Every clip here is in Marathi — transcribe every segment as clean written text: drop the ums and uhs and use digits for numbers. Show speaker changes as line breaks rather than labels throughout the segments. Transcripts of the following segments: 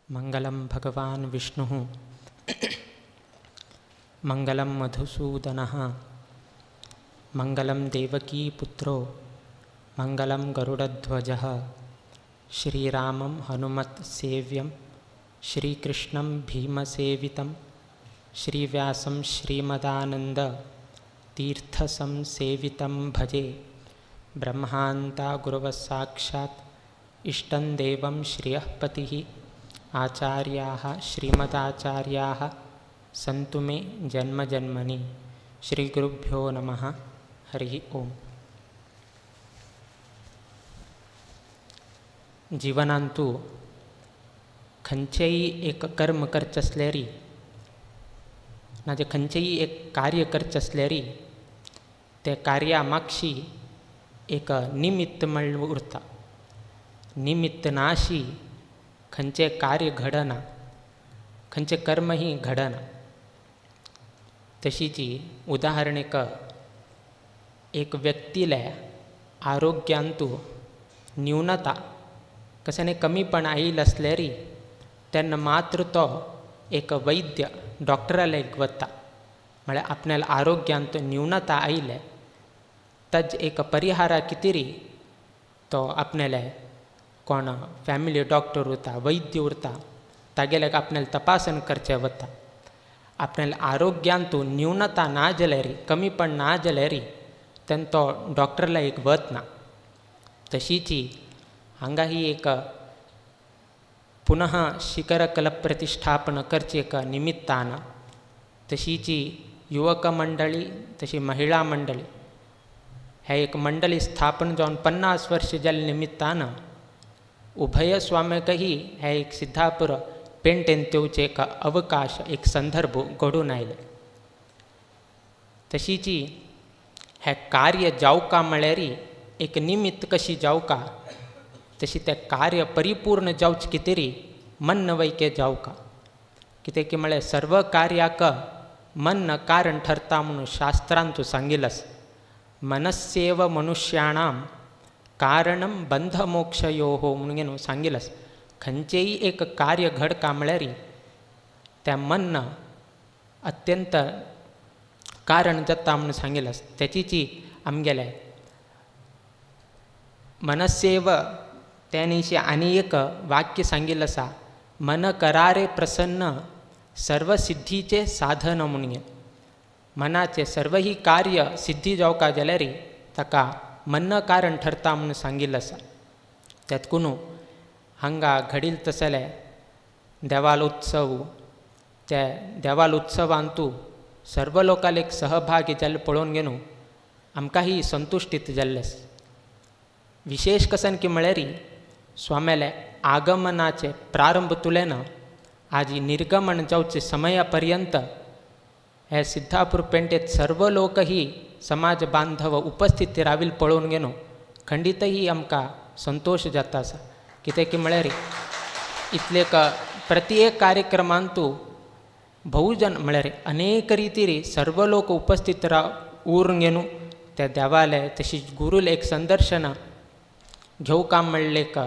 मंगलम भगवान विष्णु मंगलम मधुसूदनः मंगलम देवकी पुत्रो मंगलम गरुडध्वजः श्रीरामं हनुमत्सेव्यं श्रीकृष्णं भीमसेवितं श्रीव्यासं श्रीमदानन्दतीर्थसंसेवितं भजे ब्रह्मान्ता गुरवस्साक्षात् इष्टं देवं श्रियः पतिः आचार्याः श्रीमदाचार्याः सन्तु मे जन्मजन्मनि श्रीगुरुभ्यो नमः हरिः ओम. जीवनांतू खंयचेय एक कर्म करचे असल्यारी ना जे खंयचेय एक कार्य करचे असल्यारी त्या कार्या मागशी एक निमित्त म्हणून उरता. निमित्त नाशी खंयचे कार्य घडना, खंयचे कर्मही घडना. तशीची उदाहरण एक व्यक्तीला आरोग्यांतू न्यूनता कशाने कमीपण येईल असल्यारी त्यांना मात्र तो एक वैद्य डॉक्टराला एक वता म्हळ्यार आपल्याला आरोग्यांत न्यूनता आयले तज एक परिहारा कितेरी तो आपल्याला कोण फॅमिली डॉक्टर उरता वैद्य उरता तागेल्याक आपल्याला तपासन करचे वता. आपल्याला आरोग्यांतू न्यूनता ना जाल्यारी कमीपण ना जाल्यारी तेन्ना तो डॉक्टरला एक वतना. तशीची हांगा ही एक पुनः शिखरकल प्रतिष्ठापन करची एक निमित्तान तशीची युवक मंडळी तशी महिला मंडळी हे एक मंडळी स्थापन जावन 50 वर्ष जाल्या निमित्तान उभय स्वाम्याकही हे एक सिद्धापूर पेंटेन तेवचे एक अवकाश एक संदर्भ घडून आयले. तशीची हे कार्य जावका म्हळ्यारी एक निमित्त कशी जावका तशी ते कार्य परिपूर्ण जावच कितेरी मन वैके जावका. कित्याक की म्हळ्यार सर्व कार्याक मन कारण ठरता म्हणून शास्त्रांत सांगिल्लें. मनस्येव मनुष्याणां कारणं बंधमोक्षयोः म्हणून सांगिल्लें. खंयचेय एक कार्य घडका म्हळ्यार त्या मन अत्यंत कारण जाता म्हणून सांगिल्लें. त्याचीची आमगेले मनस्येव त्यानिशी आनी एक वाक्य सांगिल्लें आसा मन करारे प्रसन्न सर्व सिद्धीचे साधन म्हणून. मनाचे सर्व ही कार्य सिद्धी जावका जाल्यार ताका मन कारण ठरता म्हणून सांगिल्लें आसा. त्यातकून हांगा घडील तसले देवाल उत्सव त्या देवाल उत्सवांतू सर्व लोकांक एक सहभागी जाल्ले पळोवन घेवन आमकां ही संतुष्टीत जाल्लें. विशेष कसन की म्हळ्यार स्वाम्याले आगमनाचे प्रारंभ तुलेन आज निर्गमन जावचे समया पर्यंत हे सिद्धापूर पेंटेत सर्व लोक ही समाज बांधव उपस्थित राविल पळोवन घेवन खंडितही आमकां संतोष जाता आसा. कित्याक की म्हळ्यार इतले प्रत्येक कार्यक्रमांतू बहुजन म्हळ्यार अनेक रितीरी सर्व लोक उपस्थित उरून घेवन त्या देवाले तशीच गुरुल एक संदर्शन घेवका म्हणले एक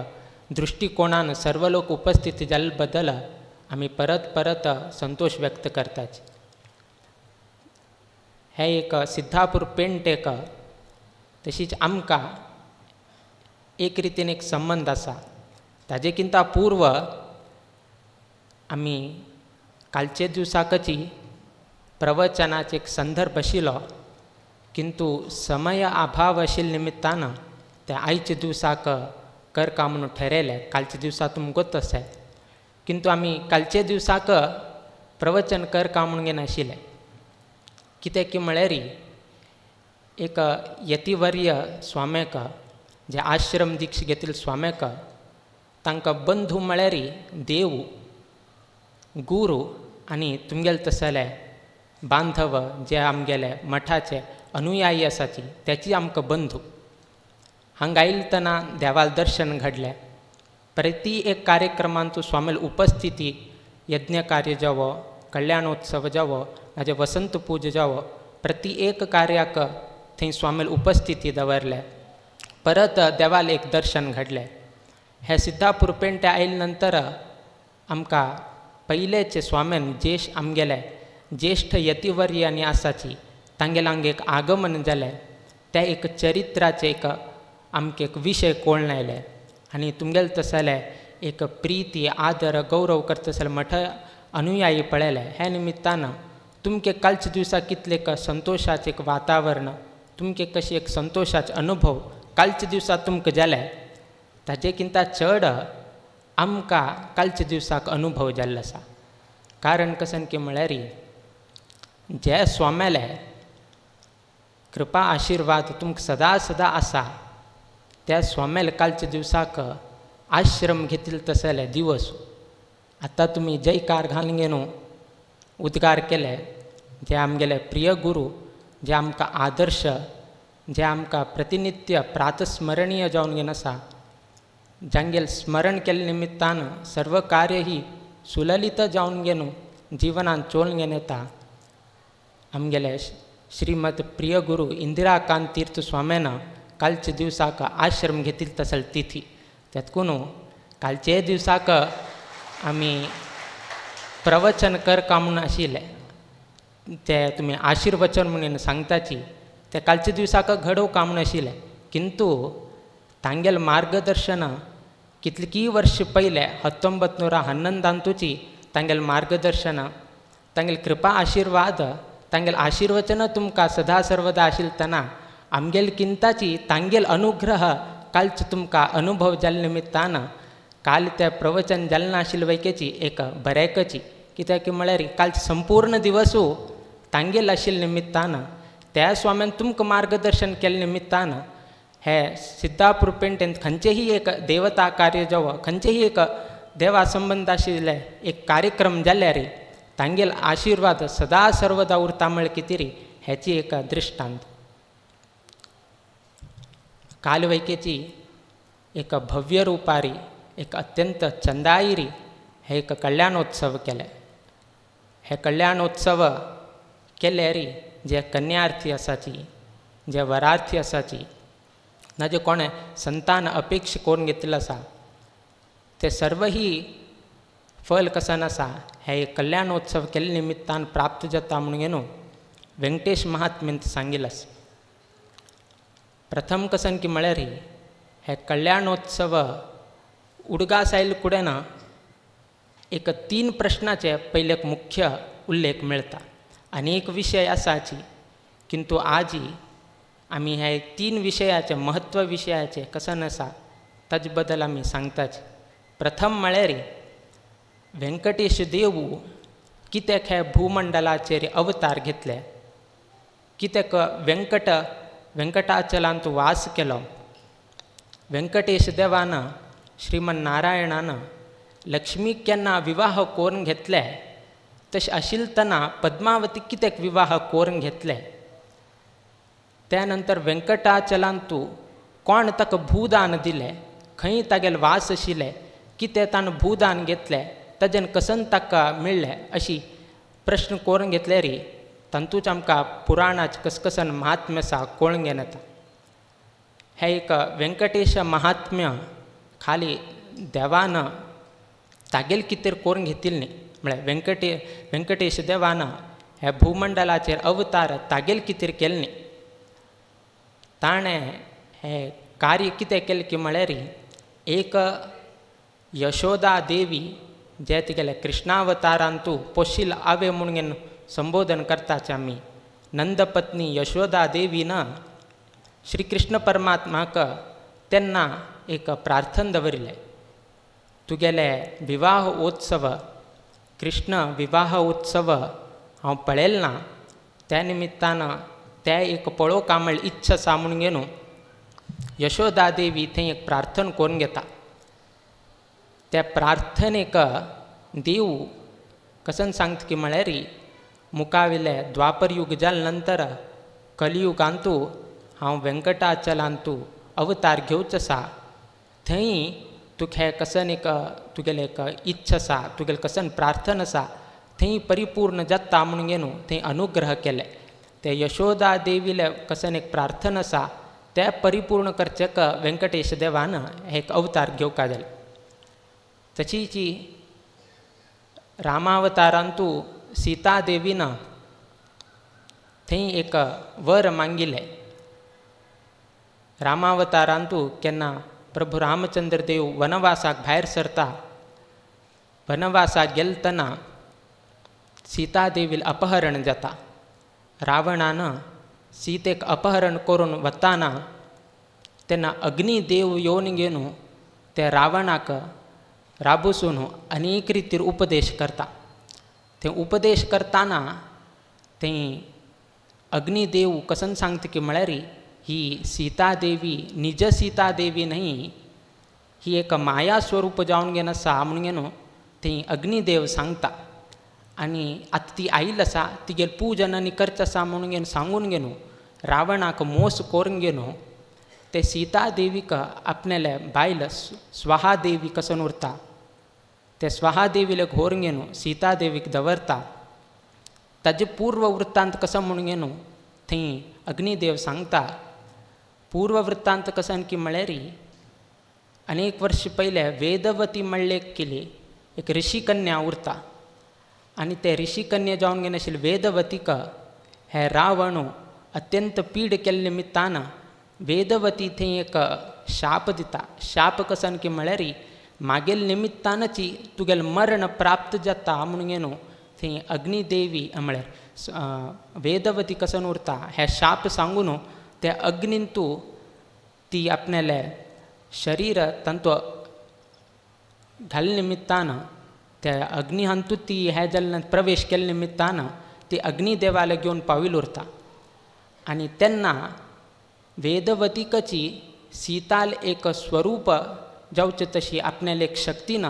दृष्टिकोनान सर्व लोक उपस्थित जाल्ले बद्दल आमी परत परत संतोष व्यक्त करतात. हे एक सिद्धापूर पेंट एक तशीच आमकां एक रितीन एक संबंध आसा. ताजेकिंता पूर्व आमी कालचे दिवसाकची प्रवचनाचे एक संदर्भ आशिल्लो किंतु समय अभाव आशिल्ल्या निमित्तान ते आयच्या दिवसाक करका म्हणून ठरयलें. कालच्या दिवसा तुमकां गोत आसा किंतु आमी कालच्या दिवसाक प्रवचन करका म्हणून घेनाशिल्ले. कित्याक की म्हळ्यार एक यतिवर्य स्वाम्याक जे आश्रम दीक्ष घेतिल्ले स्वाम्याक तांकां बंधू म्हळ्यार देव गुरू आनी तुमगेले तसले बांधव जे आमगेले मठाचे अनुयायी आसा ती त्याची आमकां बंधू. हांगा आयिल्तना देवाल दर्शन घडलें. प्रति एक कार्यक्रमांतू स्वामील उपस्थिती यज्ञ कार्य जावो कल्याणोत्सव जावो नाजे वसंत पूज जावो प्रति एक कार्याक थंय स्वामील उपस्थिती दवरले. परत देवाल एक दर्शन घडलें. हे सिद्धापूर पेंटे आयले नंतर आमकां पयलेचे स्वाम्यान आमगेले ज्येश्ठ यतिवर्य आनी आसाची तांगेले हांगा एक आगमन जालें, त्या एक चरित्राचे एक आमकां एक विशय कळून आयले आनी तुमगेले तसले एक प्रीती आदर गौरव करता तसले मोठे अनुयायी पळयले. हे निमित्तान तुमके कालच्या दिवसा कितले एक संतोशाचें एक वातावरण, तुमके कशी एक संतोशाचे अनुभव कालच्या दिवसा तुमकां जाले, ताजे किंता चड आमकां कालच्या दिवसाक अनुभव जाल्लो आसा. कारण कसन की म्हळ्यार जे स्वाम्याले कृपा आशिर्वाद तुमकां सदां सदां आसा, त्या स्वाम्याले कालच्या दिवसाक आश्रम घेतिल्ले तसले दिवस. आतां तुमी जयकार घालून न्हू उद्गार केले, जे आमगेले प्रिय गुरू, जे आमकां आदर्श, जे आमकां प्रतिनित्य प्रातस्मरणीय जावन घेवन आसा, जांगेले स्मरण केले निमित्तान सर्व कार्य ही सुललित जावन घेवन जिवनान चोवन घेवन येता. आमगेले श्रीमद प्रिय गुरू इंदिराकांत तीर्थ स्वाम्यान कालच्या दिवसाक आश्रम घेतिल्ले तसले तिथी. त्यातकून कालचे दिवसाक आमी प्रवचन करता म्हूण आशिल्ले, ते तुमी आशिर्वचन म्हणून सांगताची ते कालच्या दिवसाक घडोवका म्हूण आशिल्ले. किंतु तांगेले मार्गदर्शन कितलींय वर्ष पयले 1911 तांगेले मार्गदर्शन, तांगेले कृपा आशिर्वाद, तांगेले आशिर्वचन तुमकां सदां सर्वदा आशिल्ले तेन्ना आमगेले किंताची तांगेले अनुग्रह कालचे तुमकां अनुभव जाल्ले निमित्तान काल तें प्रवचन जाल्लें नाशिल्ले वैकेची एक बरेकची. कित्याक म्हळ्यार कालचे संपूर्ण दिवसू तांगेले आशिल्ले निमित्तान, त्या स्वाम्यान तुमकां मार्गदर्शन केले निमित्तान हे सिद्धापूर पेंटेन खंयचेही एक देवता कार्य जावं, खंयचेही एक देवा संबंध आशिल्ले एक कार्यक्रम जाल्यार तांगेले आशिर्वाद सदां सर्वदा उरता म्हळ्यार कितें रे हेची एक दृश्टांत. काल वैकेची एक भव्य रुपारी, एक अत्यंत चंदाईरी हे एक कल्याणोत्सव केले. हे कल्याणोत्सव केले री जे कन्यार्थी आसाची, जे वरार्थी आसाची, ना जे कोणें संतान अपेक्षा करून घेतिल्लो आसा, ते सर्व ही फल कसन आसा हे कल्याणोत्सव केले निमित्तान प्राप्त जाता म्हणून न्हू व्यंकटेश महात्म्यान सांगिल्लें आसा. प्रथम कसन की म्हळ्यार हे कल्याणोत्सव उडगास आयले कुडेन एक 3 प्रश्नाचे पयले एक मुख्य उल्लेख मेळटा. अनेक विशय आसाची, किंतु आजी आमी हे 3 विशयाचे महत्व विशयाचे कसन आसा ताजे बद्दल आमी सांगताचे. प्रथम म्हळ्यार व्यंकटेश देव कित्याक हे भूमंडलाचेर अवतार घेतले, कित्याक व्यंकटाचलांत वास केलो. व्यंकटेश देवान श्रीमन नारायणान लक्ष्मीक केन्ना विवाह करून घेतले, तशें आशिल्ले तेन्ना पद्मावती कित्याक विवाह करून घेतले. त्या नंतर व्यंकटाचलांत कोण ताका भूदान दिलें, खंय तागेले वास आशिल्ले, कितें ताणें भूदान घेतलें, ताजेन कसन ताका मेळ्ळें, अशी प्रश्न करून घेतले री तातूंत आमकां पुराणाचें कसकसन महात्म्य आसा कळून घेवन येता. हे एक व्यंकटेश महात्म्य खाली देवान तागेले कितें करून घेतिल्लें न्ही, म्हळ्यार व्यंकटेश देवान हे भूमंडलाचेर अवतार तागेले कितें केलें न्ही. ताणें हे कार्य कितें केलें की म्हळ्यार एक यशोदा देवी जे तिगेले कृष्णावतारांत पोशिल आवे म्हणून संबोधन करताचे आमी, नंदपत्नी यशोदा देवीन श्री कृष्ण परमात्माक तेन्ना एक प्रार्थना दवरिल्लें, तुगेले विवाह उत्सव कृष्ण विवाह उत्सव हांव पळयलें ना, त्या निमित्तान ते एक पळोवंक म्हळ्यार इच्छा आसा म्हणून घेवन यशोदा देवी थंय एक प्रार्थना करून घेता. त्या प्रार्थनेक देव कसन सांगता की म्हळ्यार मुखावेले द्वापर युग जाले नंतर कलियुगांतू हांव व्यंकटाचलांतू अवतार घेवचो आसा, थंय तुका हे कसन एक तुगेले एक इच्छा आसा, तुगेले कसन प्रार्थना आसा थंय परिपूर्ण जाता म्हणून घेवन थंय अनुग्रह केले. ते यशोदा देवीले कसन एक प्रार्थना आसा ते परिपूर्ण करचेक व्यंकटेश देवान एक अवतार घेवका जाले. तशीची रामावतारांतू सीतादेवीनं थंय एक वर मागिल्लें. रामावतारांतू केन्ना प्रभू रामचंद्र देव वनवासाक भायर सरता. वनवासाक गेलतना सीतादेवील अपहरण जाता. रावणानं सीतेक अपहरण करून वताना तेन्ना अग्निदेव येवन घेवन त्या रावणाक राबसून अनेक रितीर उपदेश करता. ते उपदेश करताना ते अग्निदेव कसन सांगता की म्हळ्यार ही सीतादेवी निज सीतादेवी न्हय, ही एक माया स्वरूप जावन घेवन आसा म्हणून घेवन ते अग्निदेव सांगता. आनी आतां ती आयिल्ली आसा तिगेल पूजन आनी करचें आसा म्हणून घेवन सांगून घेवन रावणाक मोस करून घेवन ते सीतादेवीक आपणेले बायल स्वाहादेवी कसन उरता. ते स्वाहादेवीले घोर घेवन सीतादेवीक दवरता. ताजे पूर्व वृत्तांत कसो म्हणून घेवन थंय अग्निदेव सांगता. पूर्व वृत्तांत कसन की म्हळ्यार अनेक वर्ष पयले वेदवती म्हणलेक केली एक ऋषिकन्या उरता. आनी ते ऋषिकन्या जावन घेवन आशिल्ले वेदवतीक हे रावण अत्यंत पीड केल्ले निमित्तान वेदवती थंय एक शाप दिता. शाप कसन की म्हळ्यार मागेल निमित्तानची तुगेल मरण प्राप्त जाता म्हणून घेवन थंय अग्निदेवी म्हळ्यार वेदवती कसन उरता. हे शाप सांगून त्या अग्नींतू ती आपणेले शरीर तांतू घाले निमित्तान त्या अग्निहांतू ती हे जाल्ले प्रवेश केल्ले निमित्तान ती अग्निदेवाला घेवन पाविल उरता. आनी तेन्ना वेदवतीकची सीताल एक स्वरूप जावचें तशी आपणेले एक शक्तीन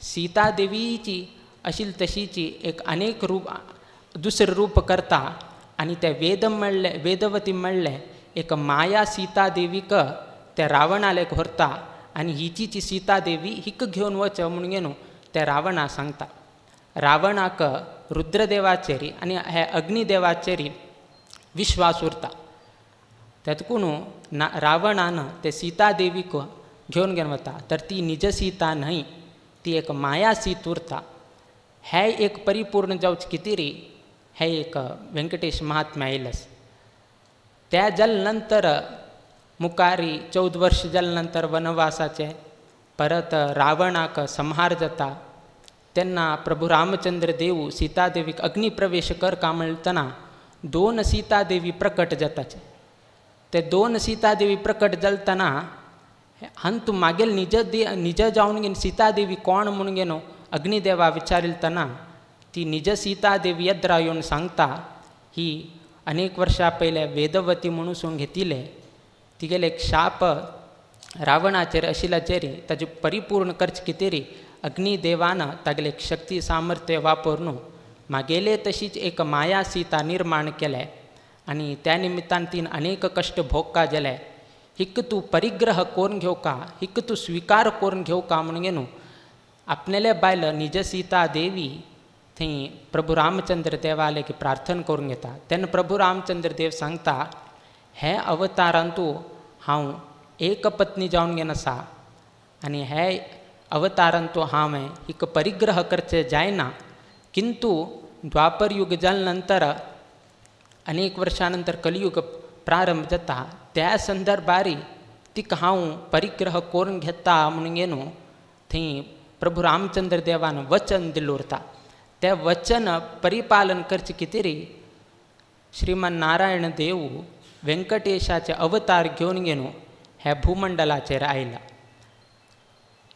सीतादेवीची आशिल्ली तशीची एक अनेक रूप दुसरें रूप करता. आनी ते वेदवती म्हणलें एक माया सीतादेवीक त्या रावणालेक व्हरता. आनी हिची सीतादेवी हिक घेवन वच म्हणून घेवन ते रावणाक सांगता. रावणाक रुद्रदेवाचेर आनी हे अग्निदेवाचेर विश्वास उरता. तेतकून रावणान ते सीतादेवीक घेवन वता. तर ती निज सीता न्हय, ती एक माया सीत उरता. हे एक परिपूर्ण जावचे कितें हे एक व्यंकटेश महात्म्या आयिल्लें. त्या जाल्या नंतर मुखारी 14 वर्ष जाल्या नंतर वनवासाचे परत रावणाक संहार जाता. तेन्ना प्रभू रामचंद्र देव सीतादेवीक अग्निप्रवेश कर का म्हणटना 2 सीतादेवी प्रकट जाताचे. ते 2 सीतादेवी प्रकट जालतना तूं मागेल निज जावन घेवन सीतादेवी कोण म्हणून घेवन अग्निदेवा विचारितना ती निज सीतादेवी येद्रा येवन सांगता ही अनेक वर्सां पयले वेदवती म्हणून घेतिले. तिगेले एक शाप रावणाचेर आशिल्ल्याचेर ताजे परिपूर्ण करचे कितें अग्निदेवान तागेले एक शक्ती सामर्थ्य वापरून मागेले तशीच एक माया सीता निर्माण केले. आनी त्या निमित्तान तीन अनेक कश्ट भोगका गेले. हिक तूं परिग्रह करून घेवका, हिक तूं स्विकार करून घेवका म्हणून घेवन आपणेले बायल निज सीता देवी थंय प्रभू रामचंद्र देवाले की प्रार्थना करून घेता. तेन्ना प्रभू रामचंद्र देव सांगता हे अवतारांतू हांव एक पत्नी जावन घेवन आसा आनी हे अवतारांतू हांवें हिक परिग्रह करचे जायना. किंतु द्वापर युग जाले नंतर अनेक वर्सां नंतर कलियुग प्रारंभ जाता. त्या संदर्भारी तिका हांव परिग्रह करून घेता म्हणून घेवन थंय प्रभू रामचंद्र देवान वचन दिल्लें उरता. तें वचन परिपालन करचें कितें श्रीमान नारायण देव व्यंकटेशाचे अवतार घेवन घेवन हे भूमंडलाचेर आयला.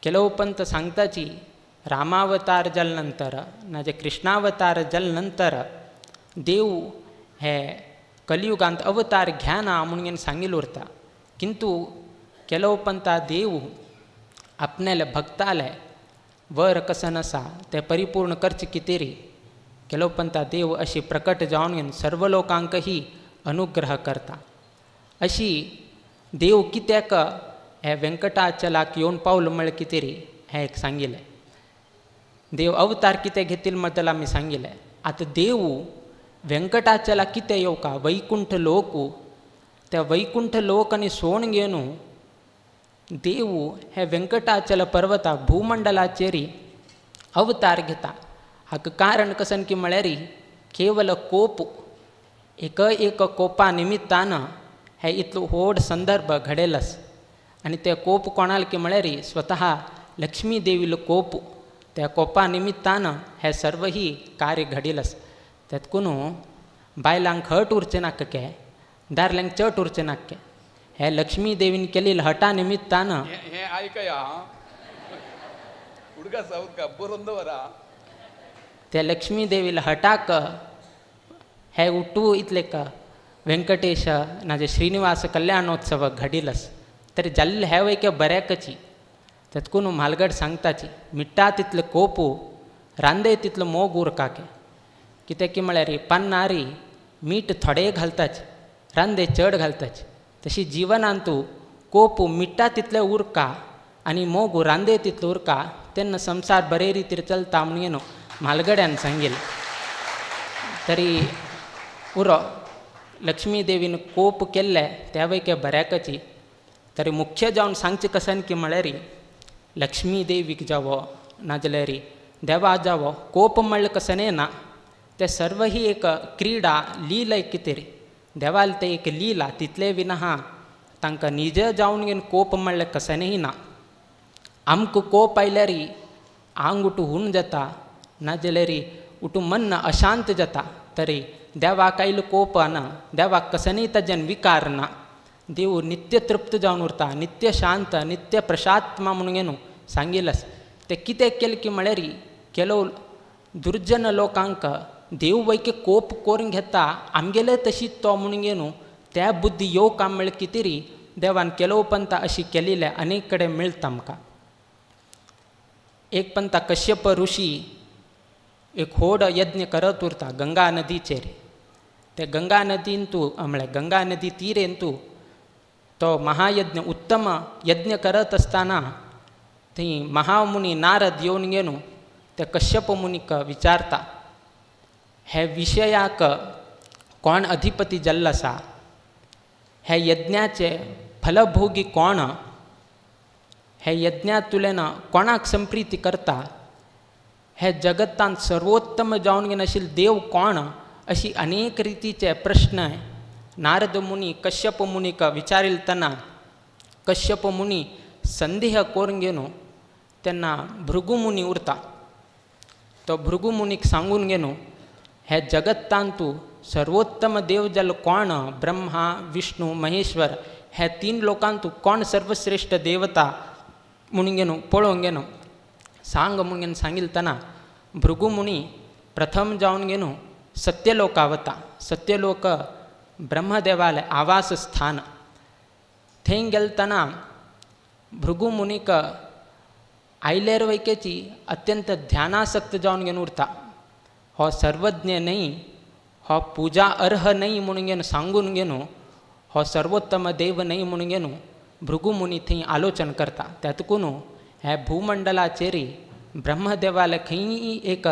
ಕೆಲವು पंत सांगताची रामावतार जाले नंतर नाजे कृष्णावतार जाले नंतर देव हे कलियुगांत अवतार घ्याना म्हणून घेवन सांगिल्लें उरता. किंतु ಕೆಲವು पंत देव आपणेले भक्ताले वर कसन आसा ते परिपूर्ण करचे कितें ಕೆಲವು पंत देव अशी प्रकट जावन घेवन सर्व लोकांकही अनुग्रह करता. अशी देव कित्याक हे व्यंकटाचलाक येवन पावलो म्हळ्यार कितें हें एक सांगिल्लें. देव अवतार कितें घेतिल्लो बद्दल आमी सांगिल्लें. आतां देव व्यंकटाचलाक कितें येवका वैकुंठ लोक त्या वैकुंठ लोक आनी सोण घेवन देव हे व्यंकटाचल पर्वताक भूमंडलाचेर अवतार घेता. हाका कारण कसन की म्हळ्यार केवल कोप एक कोपा निमित्तानं हे इतलो व्हड संदर्भ घडेलस. आणि ते कोप कोणाल की म्हळ्यार स्वतः लक्ष्मी देवीलो कोप. त्या कोपा निमित्तानं हे सर्व ही कार्य घडिलस. त्यातकून बायलांक हट उरचें नाका के, दादल्यांक चट उरचें नाका के. हे लक्ष्मी देवीन केलेल्या हटा निमित्तानं
हे ऐकया हुडगा सावत का बरोंद वरा
त्या लक्ष्मी देवीला हटाक हे उठू इतले का व्यंकटेश नाजे श्रीनिवास कल्याणोत्सव घडिलस. तरी जाल्ले हे वैके बऱ्याकची. त्यातकून म्हालगड सांगताची मिट्टा तितलं कोपू रांदे तितलं मोग उरकाके. कित्याक की म्हळ्यार पान्नारी मीठ थोडे घालताचे, रांदे चड घालताचे. तशी जिवनांतू कोपू मिट्टा तितले उरका आणि मोग रांदे तितलो उरका तेन्ना संसार बरे रितीर चलता म्हणून म्हालगड्यान सांगेल. तरी उरो लक्ष्मी देवीन कोप केल्ले त्या वैके बऱ्याकची. तरी मुख्य जावन सांगचें कसन की म्हळ्यार लक्ष्मी देवीक जावो नाजाल्यार देवा जावो कोप म्हणलें कसने ना. ते सर्व ही एक क्रीडा लीला एक कितें रे देवाल ते एक लीला तितले विना तांकां निज जावन घेवन कोप म्हणलें कसनेही ना. आमकां कोप आयल्यार आंग उठू हूण जाता नाजाल्यार उठू मन अशांत जाता. तरी देवाक आयलो कोप ना, देवाक कसनय ताच्यान विकार ना. देव नित्य तृप्त जावन उरता, नित्य शांत, नित्य प्रशांतमा म्हणून घेवन सांगिलस. ते कितें केलें की म्हळ्यार केलो दुर्जन लोकांक देव वैके कोप करून घेता आमगेले तशीच तो म्हणून घेवन त्या बुद्धी येवं काम म्हळ्यार कितें री देवान केलो पंथा अशी केलेले अनेक कडेन मेळटा आमकां. एक पंथा कश्यप ऋषी एक व्हड यज्ञ करत उरता गंगा नदीचेर. ते गंगा नदीन तूं म्हळ्यार गंगा नदी तिरेन तूं तो महायज्ञ उत्तम यज्ञ करत असताना थंय महामुनी नारद येवन घेवन त्या कश्यप मुनीक विचारता हे विशयाक कोण अधिपती जाल्लो आसा, हे यज्ञाचे फलभोगी कोण, हे यज्ञात तुलेन कोणाक संप्रीती करता, हे जगतांत सर्वोत्तम जावन घेवन आशिल्लो देव कोण, अशी अनेक रितीचे प्रश्न नारद मुनी कश्यप मुनीक विचारितना कश्यप मुनी संदेह करून घेवन तेन्ना भृगू मुनी उरता. तो भृगू मुनीक सांगून घेवन हे जगतांतू सर्वोत्तम देव जाल्लो कोण, ब्रह्मा विष्णू महेश्वर, हे तीन लोकांतू कोण सर्वश्रेष्ठ देवता म्हणून घेवन पळोवंक घेवन सांग म्हणून घेवन सांगितना भृगू मुनी प्रथम जावन घेवन सत्यलोका वता. सत्यलोक ब्रह्मदेवाले आवास स्थान. थंय गेलतना भृगू मुनीक आयलेर वैकेची अत्यंत ध्यानासक्त जावन घेवन उरता. हो सर्वज्ञ न्हय, हो पुजा अर्ह न्हय म्हणून घेवन सांगून घेवन हो सर्वोत्तम देव न्हय म्हणून घेवन भृगू मुनी थंय आलोचन करता. त्यातकून हे भूमंडलाचेर ब्रह्मदेवाल खंय एक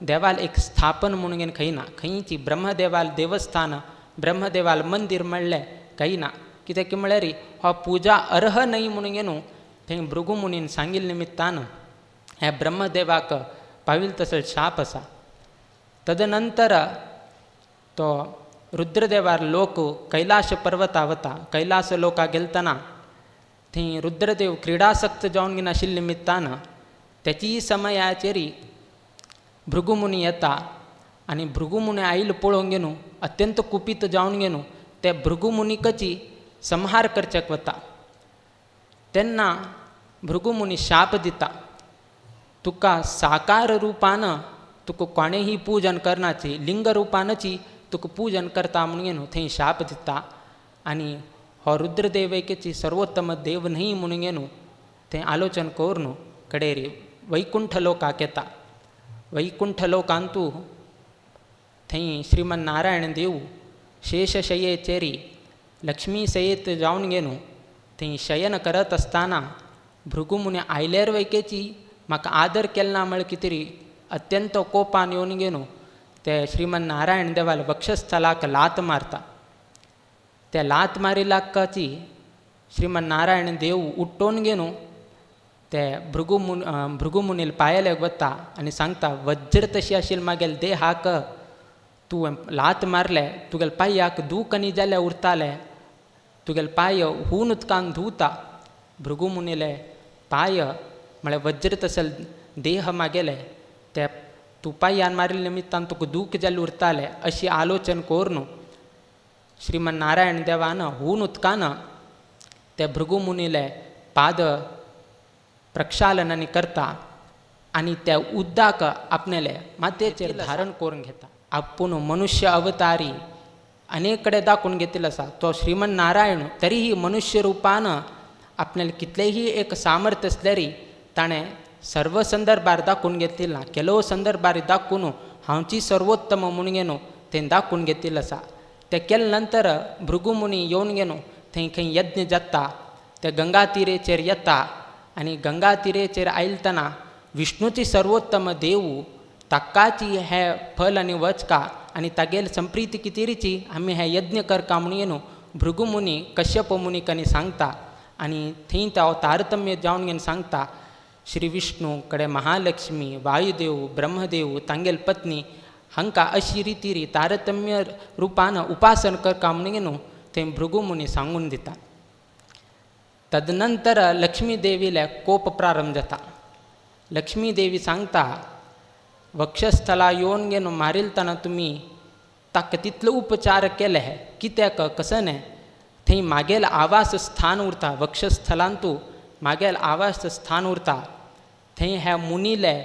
देवाल एक स्थापन म्हणून घेवन खंय ना. खंयची ब्रह्मदेवाल देवस्थान ब्रह्मदेवाल मंदिर म्हणलें काही ना. कित्याक म्हळ्यार हो पुजा अर्ह न्हय म्हणून घेवन थंय भृगू मुनीन सांगिल्ले निमित्तान हे ब्रह्मदेवाक पाविल तसो शाप आसा. तदनंतर तो रुद्रदेवार लोक कैलाश पर्वता वता. कैलास लोका गेलतना थंय रुद्रदेव क्रिडासक्त जावन घेवन आशिल्ले निमित्तान त्याची समयाचेर भृगुमुनी येता आनी भृगुमुनी आयिल्लो पळोवन घेवन अत्यंत कुपीत जावन घेवन ते भृगुमुनीकची संहार करचेक वता. तेन्ना भृगुमुनी शाप दिता, तुका साकार रूपान तुका कोणेही पूजन करनाची, लिंग रूपानची तुका पूजन करता म्हणून घेवन थंय शाप दिता. आनी हो रुद्रदेवकेची सर्वोत्तम देव न्हय म्हणून घेवन थंय आलोचन करून कडेर वैकुंठ लोकाक येता. वैकुंठ लोकांतू थंय श्रीमन नारायण देव शेषशयेचेरी लक्ष्मी सयेत जावन घेवन थंय शयन करत असताना भृगुमुनी आयलेर वैकेची म्हाका आदर केलना म्हळ्यार कितें तरी अत्यंत कोपान येवन घेवन ते श्रीमन नारायण देवाल वक्षस्थलाक लात मारता. त्या लात मारिलाकाची श्रीमन नारायण देव उठ्ठोवन घेवन ते भृगू मुनील पायालेक वता आनी सांगता वज्र तशी आशिल्ली मागेल देहाक तूं लात मारले तुगेले पांयाक दूख आनी जाल्यार उरताले तुगेले पांय हून उदकान धुवता भृगू मुनीले पांय म्हळ्यार वज्र तसल देह मागेले ते तूं पांयान मारिल्ले निमित्तान तुका दूख जाल्ले उरताले अशी आलोचन कोर न्हू श्रीमन नारायण देवान हून उदकान ते भृगू मुनीले पाद प्रक्षालनांनी करता आनी त्या उद्दाक आपणेले मातयेचेर धारण करून घेता आपूण मनुष्य अवतारी अनेक कडेन दाखोवन घेतिल्लो आसा तो श्रीमन नारायण तरीही मनुष्य रुपान आपल्याला कितलेही एक सामर्थ्य असल्यारी ताणें सर्व संदर्भार दाखोवन घेतिल्लो ना केलो संदर्भार दाखोवन हांवची सर्वोत्तम म्हणून घेनो तें दाखोवन घेतिल्लो आसा ते केले नंतर भृगू मुनी येवन घेनो थंय खंय यज्ञ जाता ते गंगा तिरेचेर येता आनी गंगा तिरेचेर आयलतना विष्णूची सर्वोत्तम देव ताकाची हे फल आनी वचका आनी तागेल संप्रीती कितेरीची आमी हे यज्ञ करका म्हणून येनो भृगू मुनी कश्यप मुनीक आनी सांगता आनी थंय तो तारतम्य जावन घेवन सांगता श्री विष्णू कडेन महालक्ष्मी वायुदेव ब्रह्मदेव तांगेल पत्नी हांकां अशी रितीरी तारतम्य रुपान उपासन करका म्हणून घेनो थंय भृगू मुनी सांगून दिता तदनंतर लक्ष्मी देवीले कोप प्रारंभ जाता लक्ष्मी देवी सांगता वक्षस्थला येवन घेवन मारिलतना तुमी ताका तितलो उपचार केले कित्याक कसं न्हय थंय मागेल आवास स्थान उरता वक्षस्थलांतू मागेल आवास स्थान उरता थंय ह्या मुनीले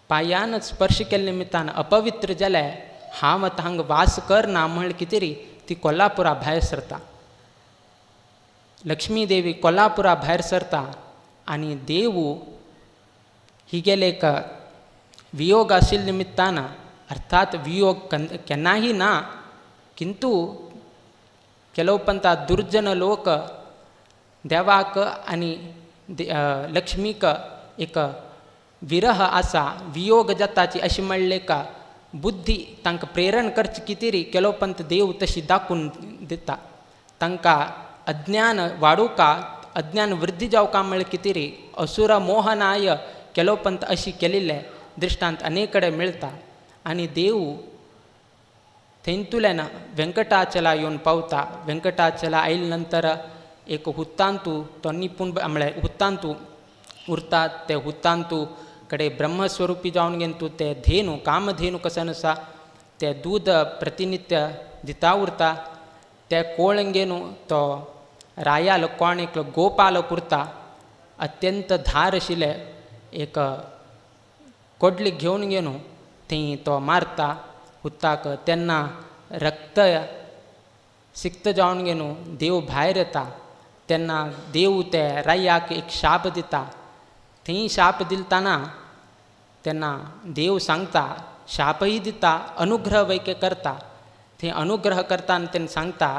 पांयान स्पर्श केल्ले निमित्तान अपवित्र जाले हांव आतां हांगा वास करना म्हण कितें ती कोल्हापुरा भायर सरता लक्ष्मी देवी कोल्हापुरा भायर सरता आनी देव ही गेले एक वियोग आशिल्ल्या निमित्तान अर्थात वियोग केन्नाही ना किंतु केलोपंता दुर्जन लोक देवाक आनी लक्ष्मीक एक विरह आसा वियोग जाताची अशी म्हणले का बुद्धी तांकां प्रेरण करची कितेरी केलोपंत देव तशी दाखोवन दिता तांकां अज्ञान वाडोवका अज्ञान वृद्धी जावका म्हणल्यार कितेरी असुर मोहनाय केलोपंत अशी केल्ले दृश्टांत अनेक कडेन मेळटा आनी देव थंयतुल्यान व्यंकटाचला येवन पावता व्यंकटाचला आयले नंतर एक हुत्तांतू तो निपूण म्हळ्यार हुत्तांतू उरतात ते हुत्तांतू कडे ब्रह्मस्वरूपी जावन घेवन तूं ते धेनू कामधेनू कसन आसा ते दूद प्रतिनित्य दिता उरता ते कोळंगेनू तो रायाल कोण एक गोपाल उरता अत्यंत धार आशिल्ले एक कोडली घेवन घेवन थंय तो मारता हुत्ताक तेन्ना रक्त सिक्त जावन घेवन देव भायर येता तेन्ना देव ते रायाक एक शाप दिता थंय शाप दिलतना तेन्ना देव सांगता शापय दिता अनुग्रह वैके करता थंय अनुग्रह करता तेन्ना सांगता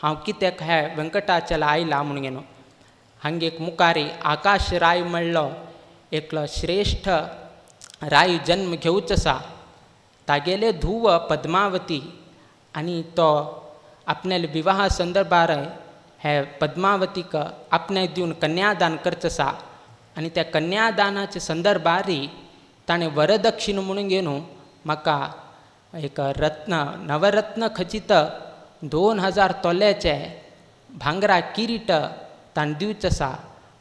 हांव कित्याक हे व्यंकटाचला आयला म्हणून घेनो हांगा एक मुखारी आकाश राय म्हणलो एकलो श्रेष्ठ राय जन्म घेवचो आसा तागेले धुव पद्मावती आनी तो आपणाले विवाह संदर्भार हे पद्मावतीक आपणे दिवन कन्यादान करचो आसा आनी त्या कन्यादानाच्या संदर्भारी ताणें वरदक्षिण म्हणून घेवन म्हाका एक रत्न नवरत्न खचित 2000 तोल्याचे भांगरा किरीट ताणें दिवचो आसा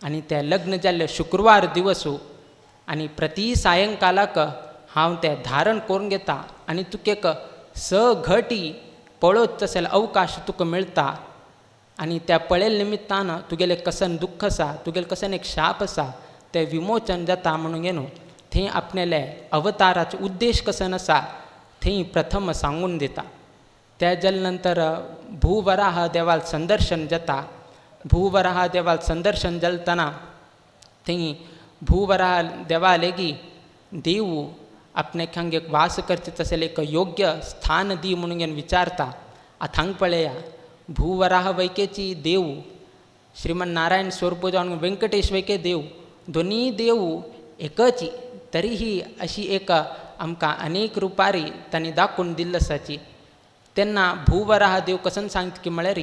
आनी ते लग्न जाल्ले शुक्रवार दिवसू आनी प्रति सायंकालाक हांव ते धारण करून घेता आनी तुका एक 6 घटी पळोवचो जाल्यार अवकाश तुका मेळटा आनी त्या पळयले निमित्तान तुगेले कसन दुख्ख आसा तुगेले कसन एक शाप आसा ते विमोचन जाता म्हणून घेवन थंय आपणेले अवताराचो उद्देश कसन आसा थंय प्रथम सांगून दिता त्या जाले नंतर भूवराह देवाल संदर्शन जाता भूवराह देवाल संदर्शन जालतना थंय भूवराह देवा लेगी देव आपणाक हांगा एक वास करचे तशें एक योग्य स्थान दी म्हणून घेवन विचारता आतां हांगा पळया भूवराह वैकेची देव श्रीमन नारायण स्वरूप जावन व्यंकटेश वैके देव दोनी देव एकच तरीही अशी एक आमकां अनेक रुपारी तांणी दाखोवन दिल्ली आसाची तेन्ना भूवराह देव कसन सांगता की म्हळ्यार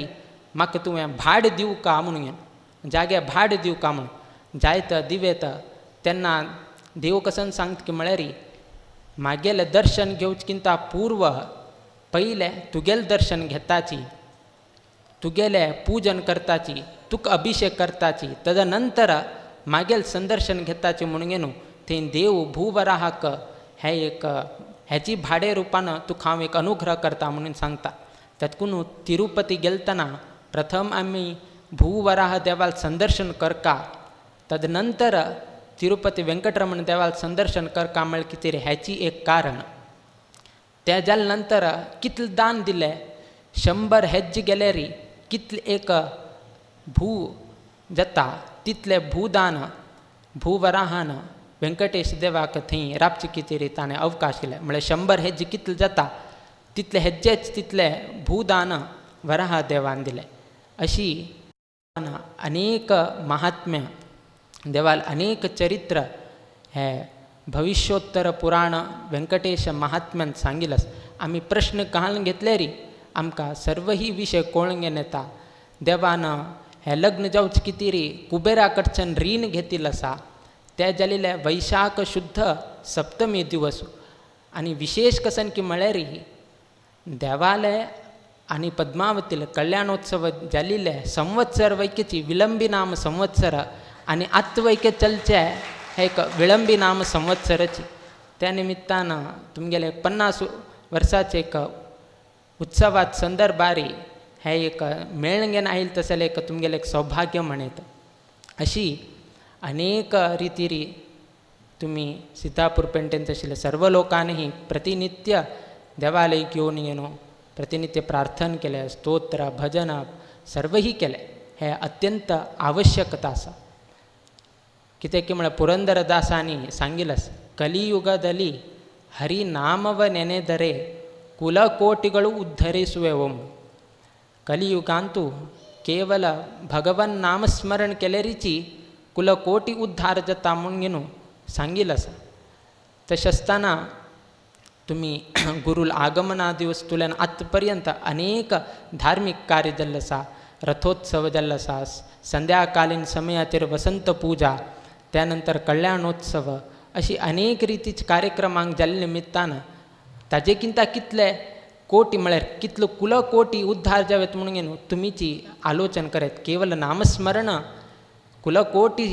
म्हाका तुवें भाड दिवं का म्हणून जाग्यार भाड दिवं का म्हणून जायत दिवेत त्यांना देव कसं सांगत की म्हळ्यारी मागेले दर्शन घेवचकिंत पूर्व पहिले तुगेले दर्शन घेताची, तुगेले पूजन करताची, तुक अभिषेक करताची, तदनंतर मागेल संदर्शन घेताची म्हणून गेनो ते देव भूवराहाक हे एक ह्याची भाडे रूपानं तुका हांव एक अनुग्रह करता म्हणून सांगता. त्यातकून तिरुपती गेलतना प्रथम आम्ही भूवराह देवाल संदर्शन करका, तदनंतर तिरुपती व्यंकटरमण देवाल संदर्शन करका म्हळ कितें रे ह्याची एक कारण. त्या जाल नंतर कितले दान दिले, 100 हेज्जे गेले री कितले एक भू जाता तितले भूदान भूवराहान व्यंकटेश देवाक थंय राबचे कितें रे ताणें अवकाश केले. म्हळ्यार 100 हेज्जे कितले जाता तितले हेज्जेच तितले भूदान वराह देवान दिले. अशी अनेक महात्म्य देवाल अनेक चरित्र हे भविष्योत्तर पुराण व्यंकटेश महात्म्यान सांगिलस. आम्ही प्रश्न कहाल घेतले री आमकां सर्व ही विशय कळून येता. देवान हे लग्न जावच किती री कुबेरा कडच्यान रीण घेतिल्लो आसा. ते जालेले वैशाख शुद्ध सप्तमी दिवस आणि विशेष कसन की म्हळ्यार देवालय आणि पद्मावतीला कल्याणोत्सव जाल्ले संवत्सर वैकेची विलंबी नाम संवत्सर आणि आत्वैके चलचे हे एक विलंबी नाम संवत्सराची. त्या निमित्तानं तुमगेले 50 वर्षाचे एक उत्सवात संदर्भारी हे एक मेळणगेन आयल तसले एक तुमगेले एक सौभाग्य म्हणत. अशी अनेक रितीरी तुम्ही सीतापूर पेंटेंत आशिल्ले सर्व लोकांनी प्रतिनित्य देवालय घेवन येनो प्रतिनित्य प्रार्थना केले, स्तोत्र भजन सर्वही केले. हे अत्यंत आवश्यकता आसा. कित्याक की म्हळ्यार पुरंदरदासांनी सांगिलस कलियुगದಲ್ಲಿ हरी नामव ನೆನೆದರೆ ಕುಲಕೋಟಿಗಳು ಉದ್ಧರಿಸುವೆವು. कलियुगांतू केवल भगवन नामस्मरण केलेरीची कुलकोटी उद्धार जाता म्हणून सांगिलस. तशें आसतना तुम्ही गुरुल आगमना दिवस तुल्यान आजपर्यंत अनेक धार्मिक कार्य जाल्ले आसा. रथोत्सव जाल्लो आसा, संध्याकालीन समयाचेर वसंत पूजा, त्यानंतर कल्याणोत्सव अशी अनेक रितीचे कार्यक्रमांक जाल्ले निमित्तान ताजे किंता कितले कोटी म्हळ्यार कितलो कुलकोटी उद्धार जावेत म्हणून तुमीची आलोचन करेत. केवल नामस्मरण कुलकोटी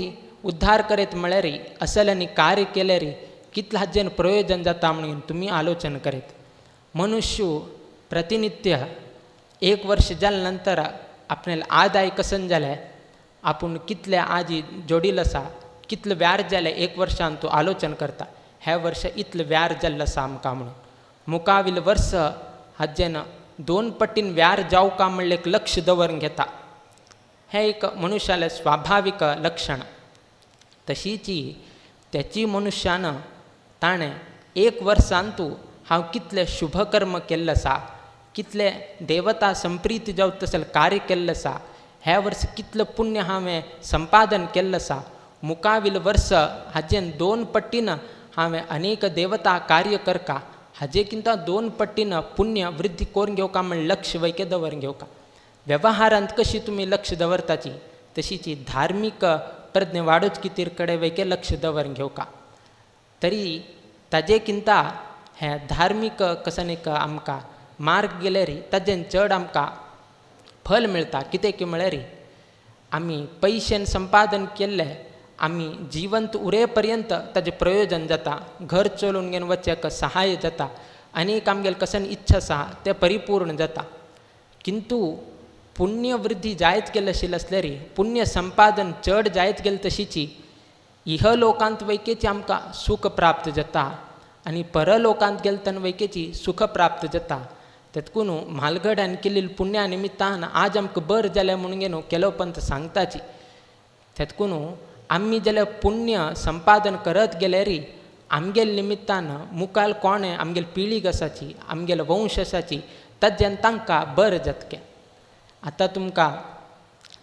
उद्धार करेत म्हळ्यार असल्यानी कार्य केले री कितले हाजेन प्रयोजन जाता म्हणून तुम्ही आलोचन करेत. मनुष्य प्रतिनित्य 1 वर्ष जाल्या नंतर आपल्याला आदाय कसन जालें, आपूण कितले आजी जोडील आसा, कितले व्यार जाले 1 वर्षान तूं आलोचन करता. हे वर्ष इतले व्यार जाल्लें आसा आमकां म्हणून. मुखावेल वर्स हाजेन 2 पटीन व्यार जावका म्हणलें एक लक्ष दवरून घेता. हे एक मनुष्याले स्वाभाविक लक्षण. तशीची त्याची मनुष्यान ताणें 1 वर्सांतू हांव कितले शुभकर्म केल्ले आसा, कितले देवता संप्रीत जावं तसले कार्य केल्ले आसा, हे वर्स कितले पुण्य हांवें संपादन केल्लें आसा. मुखावेल वर्स हाजेन 2 पट्टीन हांवें अनेक देवता कार्य करका, हाजेकिंता 2 पट्टीन पुण्य वृद्धी करून घेवका म्हण लक्ष वैके दवरून घेवका. वेवहारांत कशी तुमी लक्ष दवरताची तशीची धार्मीक प्रज्ञ वाडोवच कितेर कडेन वैके लक्ष दवरून घेवका. तरी ताजेकिंता हे धार्मीक कसन एक आमकां मार्ग गेले री ताजेन चड आमकां फल मेळटा. कित्याक की म्हळ्यार आमी पयशेन संपादन केल्ले आमी जिवंत उरे पर्यंत ताजें प्रयोजन जाता. घर चलोवन घेवन वचूंक सहाय जाता. आनीक आमगेले कसन इच्छा आसा ते परिपूर्ण जाता. किंतु पुण्य वृद्धी जायत गेले आशिल्ले आसल्यार पुण्य संपादन चड जायत गेले तशीची इह लोकांत वैकेची आमकां सूख प्राप्त जाता आनी परलोकांत गेले तेन्ना वैकेची सुख प्राप्त जाता. तेतकून म्हालगड्यान केल्ली पुण्या निमित्तान आज आमकां बरें जालें म्हणून घेवन केलो पंत सांगताची. तेतकून आमी जाल्यार पुण्य संपादन करत गेल्यार आमगेले निमित्तान मुखाल कोणें आमगेली पिळीग आसाची, आमगेलो वंश आसाची ताजेन तांकां बरें जातकें. आतां तुमकां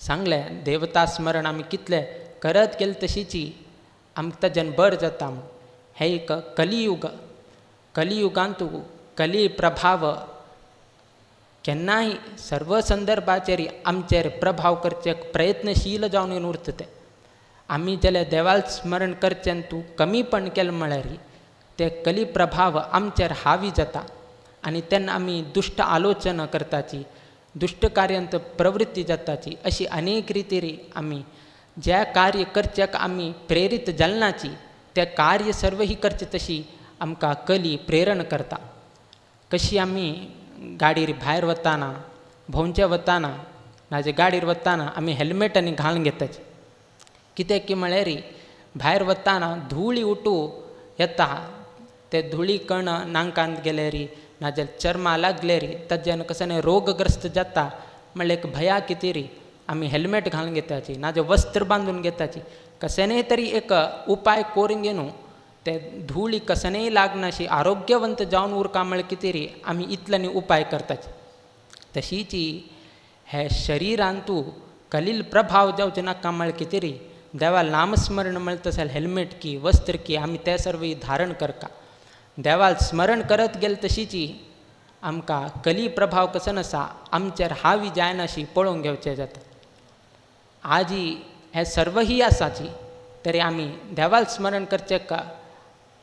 सांगलें देवता स्मरण आमी कितले करत गेले तशीची आमकां ताजेन बरें जाता म्हूण. हे एक कलियुग. कलियुगांतू कली प्रभाव केन्नाय सर्व संदर्भाचेर आमचेर प्रभाव करचे प्रयत्नशील जावन उरता ते. आम्ही ज्याला देवाल स्मरण करचेन तू कमी पण केलं म्हळ्यार ते कली प्रभाव आमचेर हावी जाता आणि त्यांना आम्ही दुष्ट आलोचना करताची दुष्ट कार्यांत प्रवृत्ती जाताची अशी अनेक रितीरी आम्ही ज्या कार्य करच्याक आम्ही प्रेरीत जालनाची त्या कार्य सर्व ही करचे तशी आमकां कली प्रेरण करता. कशी आम्ही गाडीर भायर वताना भोंवचे वताना नाजे गाडीर वताना आम्ही हेल्मेट आनी घालून घेताची कित्याक की म्हळ्यार भायर वताना धुळी उठू येता ते धुळी कण नांकांत गेल्यारी नाजाल्यार चर्मा लागल्यारी ताच्यान कसं रोगग्रस्त जाता म्हणल्यार एक भया कितेरी आम्ही हेल्मेट घालून घेताची नाजे वस्त्र बांधून घेताची कसनय तरी एक उपाय करून घेनू ते धुळी कसनय लागनाशी आरोग्यवंत जावन उरका म्हळ्यार कितेरी आमी इतल्यानी उपाय करताचे. तशीच हे शरिरांतू कलील प्रभाव जावचे नाका म्हळ्यार कितेरी देवा नामस्मरण म्हणत असेल हेल्मेट की वस्त्र की आमी ते सर्व धारण करता. देवाल स्मरण करत गेले तशीच आमकां कली प्रभाव कसो आसा आमचेर हावी जायनाशी पळोवंक घेवचें जाता. आज हे सर्व ही आसाची तरी आमी देवाल स्मरण करचें का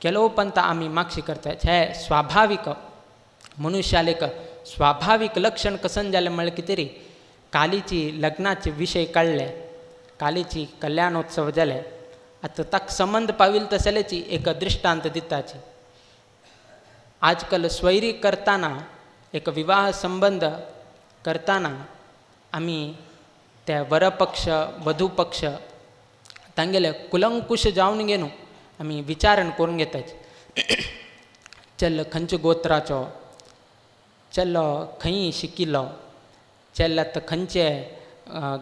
केलो पंत आमी मागशी करतात. हे स्वाभाविक मनुष्याले एक स्वाभाविक लक्षण कसन जालें म्हळ्यार कितें रे कालीची लग्नाचे विशय काडले कालीची कल्याणोत्सव जाले आतां ताका संबंध पाविल तसल्याची एक दृश्टांत दिताची. आजकाल स्वैरी करताना एक विवाह संबंध करताना आमी त्या वरपक्ष वधू पक्ष तांगेले कुलंकुश जावन घेनू आमी विचारण करून घेताचे. चल्ल खंयच्या गोत्राचो चल्लो खंय शिकिल्लो चेल्ल्यात खंयचे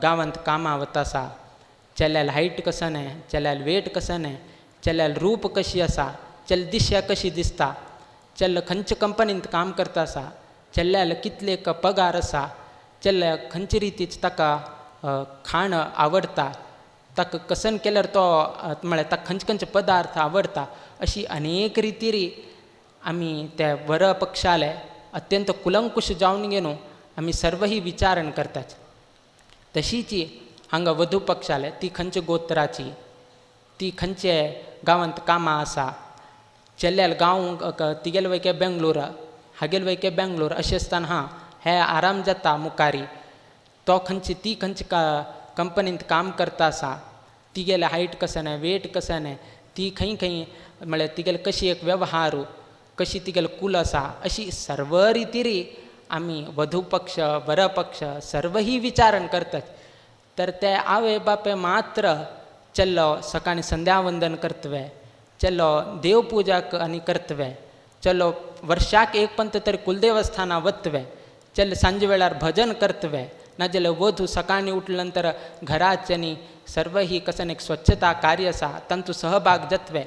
गांवांत कामां वता आसा चेल्याल हायट कसन चेल्याल वेट कसन चेल्याल रूप कशी आसा चेल दिशा कशी दिसता चेल्ल खंयच्या कंपनींत काम करता आसा चेल्ल्याल कितले पगार आसा चेल्ल्या खंयचे रितीच ताका खाण आवडटा ताका कसन केल्यार तो म्हळ्यार ताका खंयचे खंयचे पदार्थ आवडटा अशी अनेक रितीरी आमी त्या वर पक्षाले अत्यंत कुलंकुश जावन घेनू आमी सर्व ही विचारण करतात. तशीच हांगा वधू पक्षाले ती खंयच्या गोत्राची ती खंयचे गांवांत कामां आसा चेल्ल्याल गांव तिगेल वयके बेंगलोर हागेल वयके बेंगलोर अशें आसतना हां हे आराम जाता मुखारी तो खंयची ती खंयच्या कंपनींत काम करता आसा तिगेले हायट कसन वेट कसन ती खंय खंय म्हळ्यार तिगेले कशी एक वेव्हार कशी तिगेले कुल आसा अशी सर्व रितीरी आमी वधू पक्ष वर पक्ष सर्व ही विचारण करतात. तर ते आवय बापे मात्र चल्लो सकाळी संध्यावंदन करतवे चल्लो देवपूजा आनी करतवे चलो वर्षाक एक पंत तरी कुलदेवस्थाना वतवे चल सांजे वेळार भजन करतवे नाजाल्यार वधू सकाळी उठले नंतर घराच्यानी सर्व ही कसन एक स्वच्छता कार्य आसा तांचो सहभाग जातवे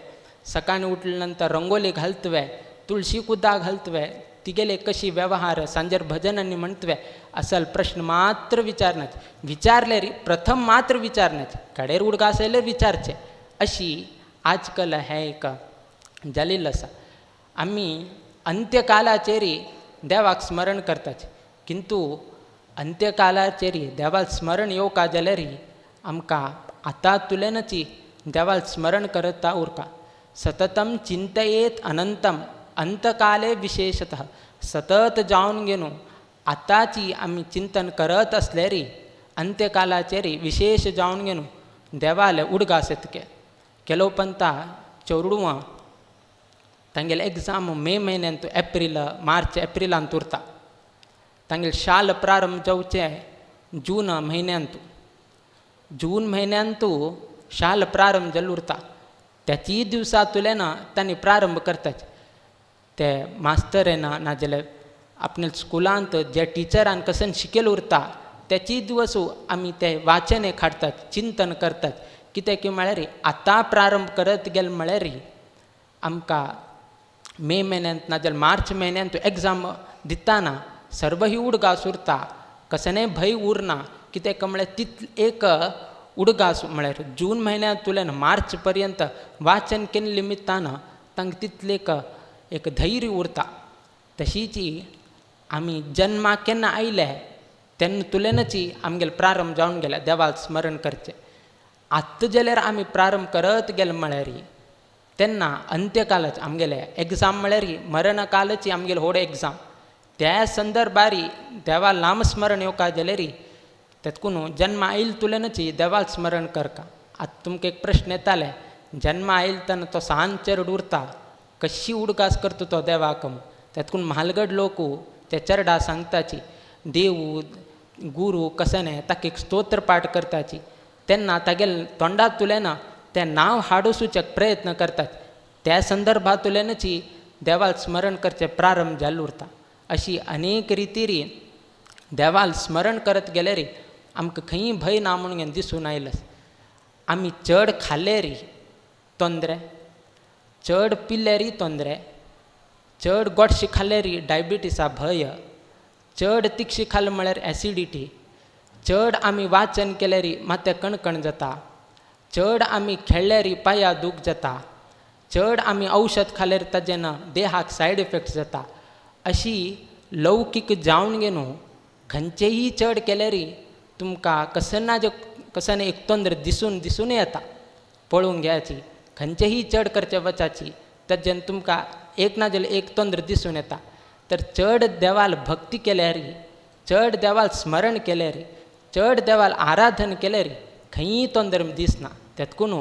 सकाळी उठले नंतर रंगोली घालतवे तुळशी कुद्दा घालतवे तिगेले कशी व्यवहार सांजेर भजनांनी म्हणतवे असल प्रश्न मात्र विचारनाचे विचारले रे प्रथम मात्र विचारनाचे कडेर उडगा आसल्यार विचारचे अशी आजकाल हे एक जाल्लेलो आसा. आमी अंत्यकालाचेरी देवाक स्मरण करताचे किंतु अंत्यकालाचेरी देवाल स्मरण येवका जाल्यार आमकां आतां तुलेनची देवाल स्मरण करता उरका. सततम चिंतयेत अनंतम अंतकाले विशेषतः सतत जावन घेनू आतांची आमी चिंतन करत असल्यार अंत्यकालाचेरी विशेष जावन घेनू देवाले उडगा सेतके केलो पंता चोरडुवां तांगेले एग्जाम मे म्हयन्यांत एप्रील मार्च एप्रिलांत उरता तांगेले शाल प्रारंभ जावचे जून म्हयन्यांत शाल प्रारंभ जाल्लो उरता त्याची दिवसा तुलेन तांणी प्रारंभ करताचे. ते मास्तरेना नाजाल्यार आपल्या स्कुलांत जे टिचरान कसन शिकेल उरता त्याची दिवस आमी ते वाचन काडटात चिंतन करतात कित्याक म्हळ्यार आतां प्रारंभ करत गेले म्हळ्यार आमकां मे म्हयन्यांत नाजाल्यार मार्च म्हयन्यांत एग्जाम दिताना सर्व ही उडगास उरता कसनय भंय उरना कित्याक म्हळ्यार तित एक उडगास म्हळ्यार जून म्हयन्यांत तुलेन मार्च पर्यंत वाचन केले निमित्तान तांकां तितले एक धैर्य उरता. तशीच आमी जन्माक केन्ना आयले तेन्ना तुलेनच आमगेले प्रारंभ जावन गेले देवाल स्मरण करचें. आत्ता जाल्यार आमी प्रारंभ करत गेले म्हळ्यार तेन्ना अंत्यकालाच आमगेले एग्जाम म्हळ्यार मरण कालाची आमगेले व्हड एग्जाम त्या संदर्भारी देवा नामस्मरण येवका जाल्यार तेतकून जन्म आयल तुलेनच देवाल स्मरण करका. आतां तुमकां एक प्रश्न येताले जन्म आयल तेन्ना तो सांचेर उरता कशी उडकास करता तो देवाक. तेतकून म्हालगड लोक ते चरडा सांगताची देव गुरू कसने ताका एक स्तोत्र पाठ करताची तेन्ना तागेले तोंडात तुलेन तें नांव हाडूसूचेक प्रयत्न करतात. त्या संदर्भात तुलेनच देवाल स्मरण करचें प्रारंभ जाल्लो उरता. अशी अनेक रितीरी देवाल स्मरण करत गेल्यार आमकां खंय भंय ना म्हणून दिसून आयलें. आमी चड खाल्ल्यार तोंदरे, चड पिल्ल्यार तोंदरे, चड गोडशें खाल्ल्यार डायबिटीसा भंय, चड तिखशी खाल्लें म्हळ्यार एसिडिटी, चड आमी वाचन केल्यार माथ्याक कणकण जाता, चड आमी खेळ्ळ्यार पांयां दूख जाता, चड आमी औषध खाल्ल्यार ताजेन देहाक सायड इफेक्ट्स जाता. अशी लौकीक जावन गे न्हू खंयचेय चड केल्यार तुमकां कसन एक तोंदर दिसून येता. पळोवंक घेयाची खंयचेय चड करचे वचाची ताजेन तुमकां एक ना जाल्यार एक तोंदर दिसून येता. तर चड देवाल भक्ती केल्यार, चड देवाल स्मरण केल्यार, चड देवाल आराधन केल्यार खंय तोंदर दिसना. तेतकून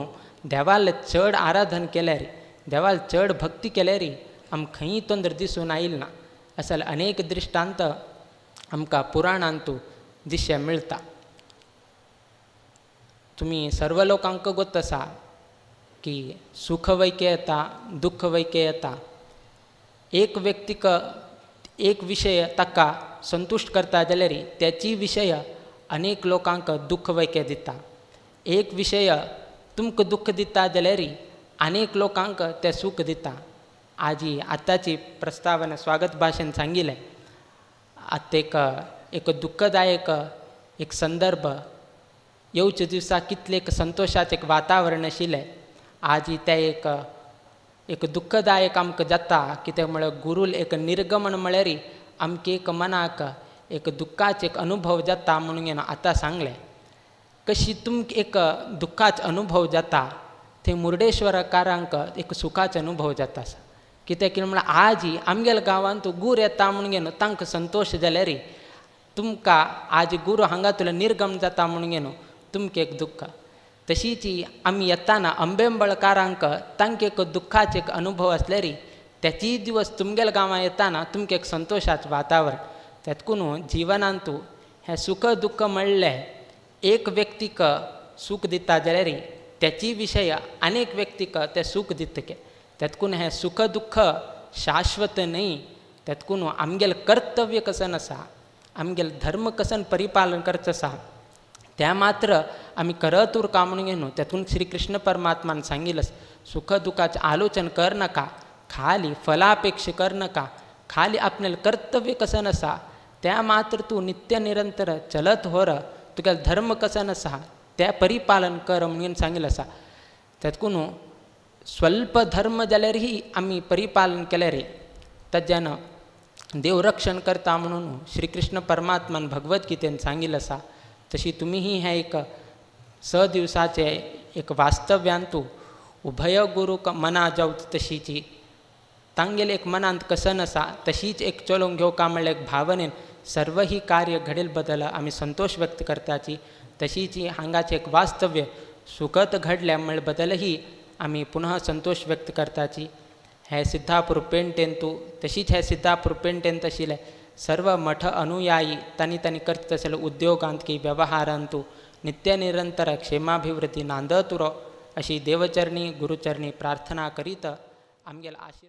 देवाल चड आराधन केल्यार, देवाल चड भक्ती केल्यार आमकां खंय तोंदर दिसून आयिल्ल ना. असल अनेक दृश्टांत आमकां पुराणांतू दिश्या मेळटा. तुमी सर्व लोकांक गोत आसा की सुख वैके येता, दुःख वैके येता. एक व्यक्तीक एक विशय ताका संतुश्ट करता जाल्यार त्याची विशय अनेक लोकांक दुःख वैके दिता. एक विशय तुमकां दुःख दिता जाल्यार अनेक लोकांक तें सूख दिता. आजी आतांची प्रस्तावना स्वागत भाशेन सांगिल्लें. आतां एक दुःखदायक एक संदर्भ येवचे दिसा कितले एक संतोशाचें एक वातावरण आशिल्लें. आजी तें एक दुःखदायक आमकां जाता कित्याक म्हळ्यार गुरूल एक निर्गमन म्हळ्यार आमकां एक मनाक एक दुःखाचो एक अनुभव जाता म्हणून आतां सांगलें. कशी तुमकां एक दुःखाचो अनुभव जाता थंय मुर्डेश्वरकारांक एक सुखाचो अनुभव जाता. कित्याक म्हळ्यार आजी आमगेल्या गांवांत गूर येता म्हणून तांकां संतोश जाल्यार तुमकां आजी गुरू हांगातलो निर्गम जाता म्हणून तुमकां एक दुःख. तशीच आमी येताना अंबेंबळकारांक तांकां एक दुःखाचो एक अनुभव आसल्यार त्याचीय दिवस तुमगेल्या गांवां येताना तुमकां एक संतोशाचें वातावरण. तेतकून जिवनांतू हें सुख दुःख म्हणलें एक व्यक्तीक सूख दिता जाल्यार त्याची विशय अनेक व्यक्तीक तें सूख दितके. तेतकून हें सुख दुःख शाश्वत न्ही. तेतकून आमगेलें कर्तव्य कसन आसा, आमगेलें धर्म कसन परिपालन करचो आसा त्या मात्र आमी करत उरका म्हणून तेतून श्री कृष्ण परमात्मान सांगिल्लें सुख दुःखाचें आलोचन कर नाका, खाली फलापेक्षा कर नाका, खाली आपणें कर्तव्य कसन आसा त्या मात्र तूं नित्य निरंतर चलत होर, तुगेलो धर्म कसन आसा तें परिपालन कर म्हणून सांगिल्लें आसा. तेतकून स्वल्प धर्म जाल्यारही आमी परिपालन केल्यार ताजेन देव रक्षण करता म्हणून श्री कृष्ण परमात्मान भगवद्गीतेन सांगिल्लें आसा. तशी तुमीही हें एक दिवसाचें एक वास्तव्यांतू उभय गुरूक मना जावच तशीची तांगेले एक मनांत कसन आसा तशीच एक चलोवंक घेवका म्हणल्यार एक भावनेन सर्व ही कार्य घडेल बदल आमी संतोष व्यक्त करताची. तशीच हांगाचें एक वास्तव्य सुखद घडल्या म्हळ्या बदलही आमी पुनः संतोष व्यक्त करताची. हे सिद्धापूर पेंटेंतू तशीच हे सिद्धापूर पेंटेंत आशिल्ले सर्व मठ अनुयायी तांणी करता आसले उद्योगांत की व्यवहारांतू नित्य निरंतर क्षेमाभिवृद्धी नांदत उरो अशी देवचरणी गुरुचरणी प्रार्थना करीत आमगेलो आशीर्वाद